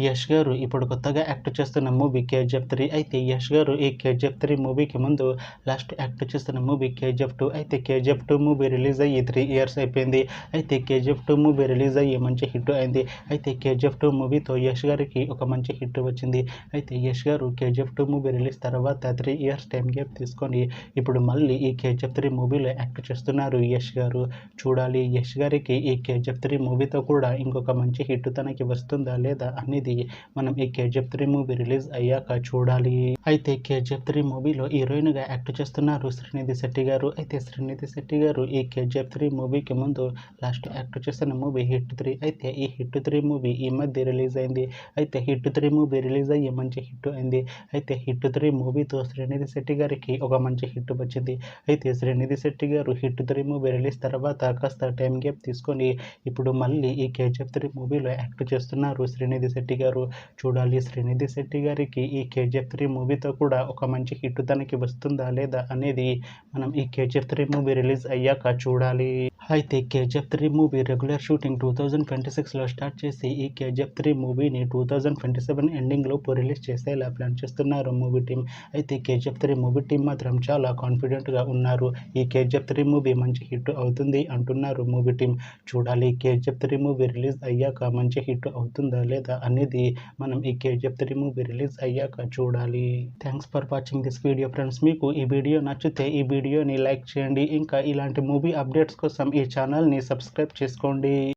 యష్ గారు ఇప్పుడు కొత్తగా యాక్ట్ చేస్తున్న మూవీ 'కేజీఎఫ్ 3'. అయితే యష్ గారు ఈ 'కేజీఎఫ్ 3' మూవీకి ముందు లాస్ట్ యాక్ట్ చేస్తున్న మూవీ 'కేజీఎఫ్ 2'. అయితే 'కేజీఎఫ్ 2' మూవీ రిలీజ్ అయ్యి 3 ఇయర్స్ అయిపోయింది. అయితే 'కేజీఎఫ్ 2' మూవీ రిలీజ్ అయ్యి మంచి హిట్ అయింది. అయితే 'కేజీఎఫ్ 2' మూవీతో యష్ గారికి ఒక మంచి హిట్ వచ్చింది. అయితే యష్ గారు 'కేజీఎఫ్ 2' మూవీ రిలీజ్ తర్వాత 3 ఇయర్స్ టైం గ్యాప్ తీసుకొని ఇప్పుడు మళ్ళీ ఈ 'కేజీఎఫ్ 3' మూవీలో యాక్ట్ చేస్తున్నారు యష్ గారు. చూడాలి యష్ గారికి ఈ 'కేజీఎఫ్ 3' మూవీతో కూడా ఇంకొక మంచి హిట్ తనకి వస్తుందా లేదా అనేది మనం ఈ 'కేజీఎఫ్ 3' మూవీ రిలీజ్ అయ్యాక చూడాలి. అయితే 'కేజీఎఫ్ 3' మూవీలో హీరోయిన్గా యాక్ట్ చేస్తున్నారు శ్రీనిధి శెట్టి గారు. అయితే శ్రీనిధి శెట్టి గారు ఈ 'కేజీఎఫ్ 3' మూవీకి ముందు లాస్ట్ యాక్ట్ చేస్తున్న మూవీ 'హిట్ 3'. అయితే ఈ 'హిట్ 3' మూవీ ఈ మధ్య రిలీజ్ అయింది. అయితే 'హిట్ 3' మూవీ రిలీజ్ అయ్యి మంచి హిట్ అయింది. అయితే 'హిట్ 3' మూవీతో శ్రీనిధి శెట్టి గారికి ఒక మంచి హిట్ వచ్చింది. అయితే శ్రీనిధి శెట్టి గారు 'హిట్ 3' మూవీ రిలీజ్ తర్వాత కాస్త టైం గ్యాప్ తీసుకొని ఇప్పుడు మళ్ళీ ఈ 'కేజీఎఫ్ 3' మూవీలో యాక్ట్ చేస్తున్నారు శ్రీనిధి శెట్టి గారు. చూడాలి శ్రీనిధి శెట్టి గారికి ఈ 'కేజీఎఫ్ 3' మూవీతో కూడా ఒక మంచి హిట్ తనకి వస్తుందా లేదా అనేది మనం ఈ 'కేజీఎఫ్ 3' మూవీ రిలీజ్ అయ్యాక చూడాలి. అయితే 'కేజీఎఫ్ 3' మూవీ రెగ్యులర్ షూటింగ్ 2026లో స్టార్ట్ చేసి ఈ 'కేజీఎఫ్ 3' మూవీని 2027 ఎండింగ్లోపు రిలీజ్ చేసేలా ప్లాన్ చేస్తున్నారు మూవీ టీం. అయితే 'కేజీఎఫ్ 3' మూవీ టీం మాత్రం చాలా కాన్ఫిడెంట్గా ఉన్నారు. ఈ 'కేజీఎఫ్ 3' మూవీ మంచి హిట్ అవుతుంది అంటున్నారు మూవీ టీం. చూడాలి 'కేజీఎఫ్ 3' మూవీ రిలీజ్ అయ్యాక మంచి హిట్ అవుతుందా లేదా అనేది మనం ఈ 'కేజీఎఫ్ 3' మూవీ రిలీజ్ అయ్యాక చూడాలి. Thanks for watching this video friends. మీకు ఈ వీడియో నచ్చితే ఈ వీడియోని లైక్ చేయండి. ఇంకా ఇలాంటి మూవీ అప్డేట్స్ కోసం ఈ ఛానల్ని సబ్స్క్రైబ్ చేసుకోండి.